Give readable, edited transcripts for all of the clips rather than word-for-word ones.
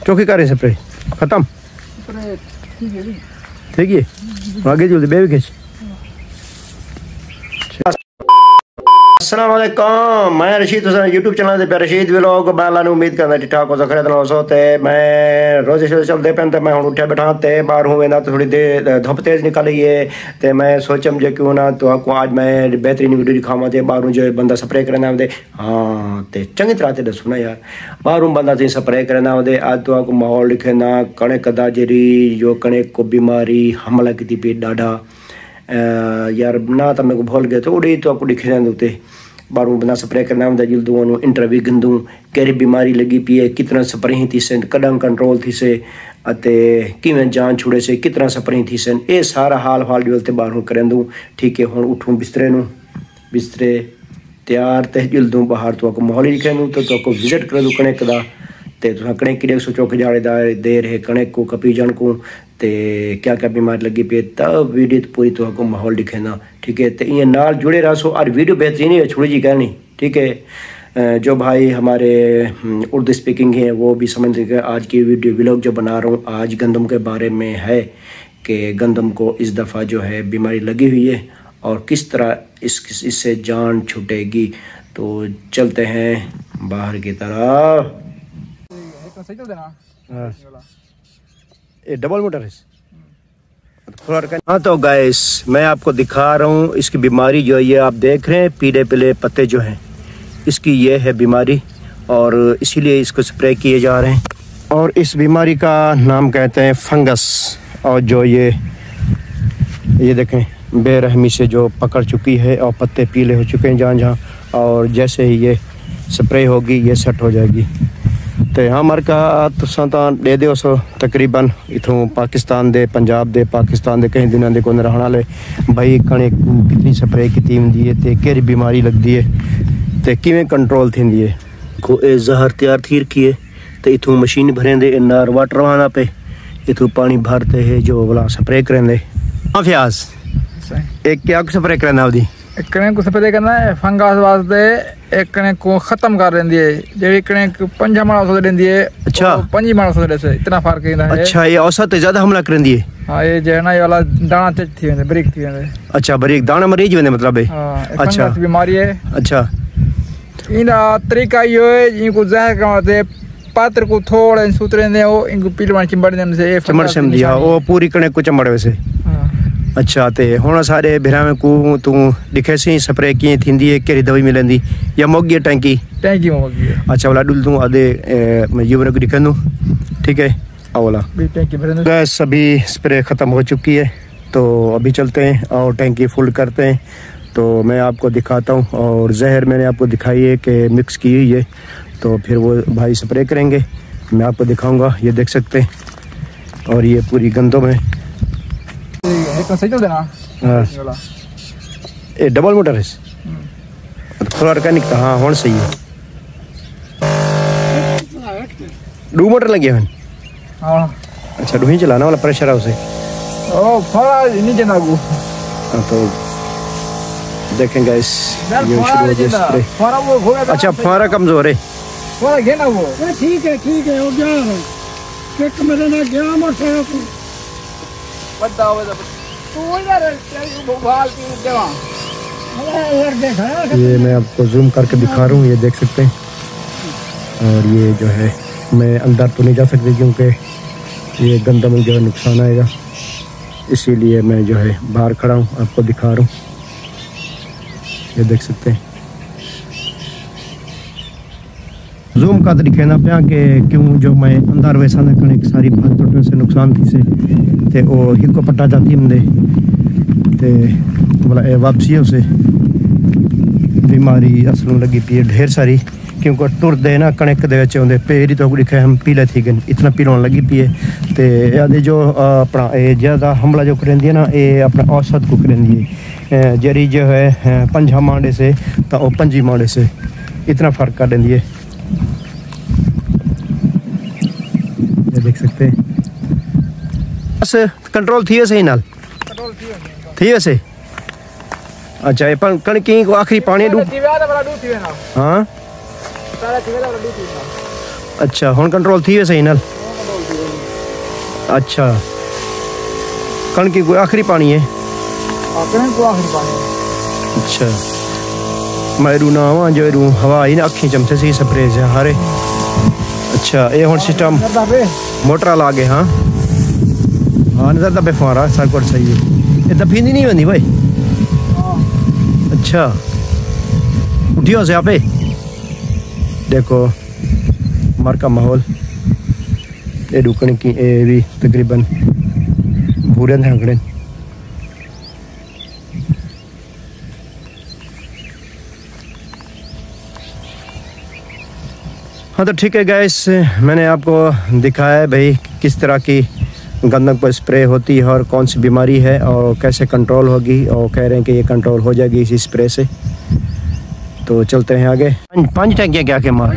चौकी कर रहे स्प्रे खत्म ठीक है आगे जल्दी बेबी खींच। अस्सलाम वालेकुम, मैं रशीद हुसैन यूट्यूब चैनल पे रशीद व्लॉग मैं उम्मीद करना ठीक ठाक हो खरे दिन सोते मैं रोज़ चलते पे मैं हूँ उठे बैठा ते बाहर हूँ ना तो थोड़ी देर धुप तेज निकल रही है तो मैं सोचा मुझे क्यों ना तो आपको आज मैं बेहतरीन वीडियो दिखावा थे बाहरों जो बंदा स्प्रे करना होते हाँ तो चंगी तरह से दसो ना यार बाहरों बंदा थी स्प्रे करना होते आज तो आपको माहौल लिखे ना कणक दा जरी जो कणक को बीमारी हमला की पे डाढ़ा यार ना तो मेरे को भूल गया तो उड़ी तो आपको दिखे जाते होते बारों बंदा स्प्रे करना होंगे जल्दू इंटरव्यू गंदू कहिड़ी बीमारी लगी पी है कितना स्प्रे थी सन कदम कंट्रोल थी से किवें जान छुड़े से कितना स्प्रे थी सन ये सारा हाल जो बारों करूँ ठीक है हूँ उठूँ बिस्तरे तैयार तो जल्दू बाहर तो आपको माहौल ही दिखाऊँ तो विजिट कर दूँ कणक का तो कणक की सोचो कि जाड़ेदार देर है कणक को कपी जन को ते क्या क्या बीमारी लगी पी तब वीडियो तो पूरी तो आपको माहौल दिखेना ठीक है तो ये नाल जुड़े रहो सो और वीडियो बेहतरीन है छोड़ी जी कहनी ठीक है जो भाई हमारे उर्दू स्पीकिंग है वो भी समझ सके आज की वीडियो व्लॉग जो बना रहा हूँ आज गंदम के बारे में है कि गंदम को इस दफ़ा जो है बीमारी लगी हुई है और किस तरह इससे जान छूटेगी तो चलते हैं बाहर की तरफ। डबल मोटर है हाँ तो गाइस मैं आपको दिखा रहा हूँ इसकी बीमारी जो है ये आप देख रहे हैं पीले पीले पत्ते जो हैं इसकी ये है बीमारी और इसीलिए इसको स्प्रे किए जा रहे हैं और इस बीमारी का नाम कहते हैं फंगस और जो ये देखें बेरहमी से जो पकड़ चुकी है और पत्ते पीले हो चुके हैं जहाँ और जैसे ही ये स्प्रे होगी ये सेट हो जाएगी तो हमारे का तुसा दे दो सो तकरीबन इथों पाकिस्तान दे पंजाब दे पाकिस्तान दे कई दिनों दे को रहने वाले भाई कणक कितनी स्प्रे की होंगी है तो केड़ी बीमारी लगती है तो किवें कंट्रोल थी है को ए जहर तैयार थी रखी है तो इथों मशीन भरेंदे नार वाटर आना पे इथों पानी भरते है जो वाला स्प्रे करेंदे हाँ फ्याज एक क्या स्प्रे करना होती कणक को स्प्रे करना है फंगस वास्ते एक कणक को खत्म कर देंदी है जेडी कणक 5 माण औसत देंदी है अच्छा 5 माण औसत दे से इतना फर्क है अच्छा ये औसत ज्यादा हमला करंदी है हां ये जे ना ये वाला दाना तेज थी वेंदे ब्रेक थी वेंदे अच्छा ब्रेक दाना मरीज वेंदे मतलब है अच्छा बीमारी है अच्छा इना तरीका यो है इनको जहर करते पात्र को थोड़ा सूत्रे ने वो इनको पीलवान चिंबड़ देने से चमड़ से दिया वो पूरी कणक को चमड़ वैसे अच्छा तो हुण सारे भिरा में को तू दिखे सी स्प्रे किए थी है कहिड़ी दवाई मिलंदी या मोगी टैंकी टैंकी मोगी अच्छा वाला डुल दूँ आधे यूरिया को दिखा दूँ ठीक है वाला टैंकी गैस अभी स्प्रे ख़त्म हो चुकी है तो अभी चलते हैं और टैंकी फुल करते हैं तो मैं आपको दिखाता हूँ और जहर मैंने आपको दिखाई है कि मिक्स की हुई है तो फिर वो भाई स्प्रे करेंगे मैं आपको दिखाऊँगा ये देख सकते हैं और ये पूरी गंदों में सही चल देना हाँ ये डबल मोटर है थोड़ा का निकता हाँ हुण सही है 2 मोटर लगे हैं हाँ अच्छा 2 ही चलाना वाला प्रेशर है उसे ओ फड़ा नीचे ना गो हाँ तो देखें गाइस ये शुरू हो गया स्प्रे फड़ा वो हो गया अच्छा फड़ा कमजोर है फड़ा घेना वो ठीक है हो गया एक मेरे ना गया मोटर बड़ा हो गया तू यार भोपाल की देवा ये मैं आपको जूम करके दिखा रहा हूँ ये देख सकते हैं और ये जो है मैं अंदर तो नहीं जा सकती क्योंकि ये गंदम में जो है नुकसान आएगा इसीलिए मैं जो है बाहर खड़ा हूँ आपको दिखा रहा हूँ ये देख सकते हैं जूम का तरीके ना पे कि क्यों जो मैं अंदर वैसा न कणक सारी भात टूटने से नुकसान थी से ते ओ हिको पट्टा जाती हमने ते बोला वापसी है उसे बीमारी असल लगी पी ढेर सारी क्योंकि टुरदे ना कणक दे विच आउंदे पेरी तो दिखे हम पीले थी गए इतना पीलोन लगी पी है ते यादे जो अपना ये ज़्यादा हमला जो करेंदी है ना ये अपना औसत को करेंदी है जरी जो है 5 मांडे से तो वो 5 मांडे से इतना फ़र्क कर देंदी है ये देख सकते हैं बस कंट्रोल थी सही नाल कंट्रोल थी वैसे अच्छा ये कणकी को आखिरी पानी डूब हाँ अच्छा हुण कंट्रोल थी सही नाल अच्छा कण की कोई आखिरी पानी है? आखिरी को आखिरी पानी। अच्छा मैरू ना आवा जो रू हवा ही ना अखी चमचे सी स्प्रे से हारे। अच्छा ये हुन सिस्टम मोटर ला गए। हाँ हाँ नजर दबे फुहारा सब कुछ सही है। ये दफींदी नहीं बंदी भाई? अच्छा उठियो से आप देखो मर का माहौल ये रुकने की ये भी तकरीबन भूरे थे आंकड़े। हाँ तो ठीक है गाइस, मैंने आपको दिखाया है भाई किस तरह की गंदम पर स्प्रे होती है और कौन सी बीमारी है और कैसे कंट्रोल होगी, और कह रहे हैं कि ये कंट्रोल हो जाएगी इसी स्प्रे से। तो चलते हैं आगे। 5 टैंकियाँ क्या के मार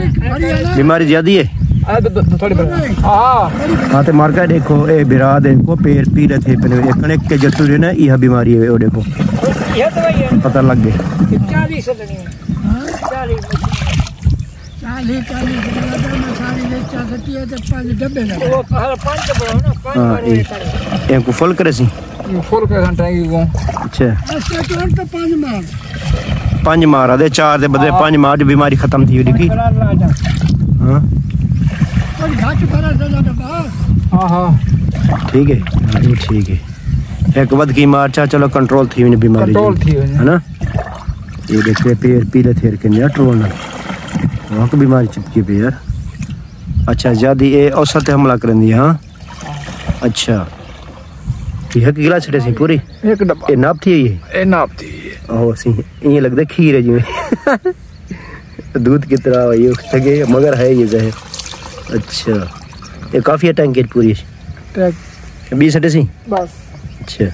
बीमारी ज़्यादा है? हाँ तो मार का देखो ये बिरा देखो पेड़ पीले थे कनेक्ट के जतु रहे ना यह बीमारी है। वो देखो पता लग गया। हाँ को फुल करे सी फुल करे टैंकी को। अच्छा 5 मार दे 4 दे बदले 5 मार बीमारी खत्म थी देखी। हाँ हाँ ठीक है। ये ठीक है एक बद की मार चा चलो कंट्रोल थी बीमारी है ना। ये देखते पेड़ पीले थे के ट्रोल वहाँ को बीमारी चिपकी पे यार। अच्छा ज़्यादा ये औसत हमला करेंदी। हाँ अच्छा यह गिलास छड़े सी पूरी एक डब्बा ये नाप थी ये नाप थी। ओह सी ये लगता खीर है जिमें दूध की तरह ये लगे मगर है ये जहर। अच्छा ये काफ़ी है टैंक पूरी 20 सी बस। अच्छा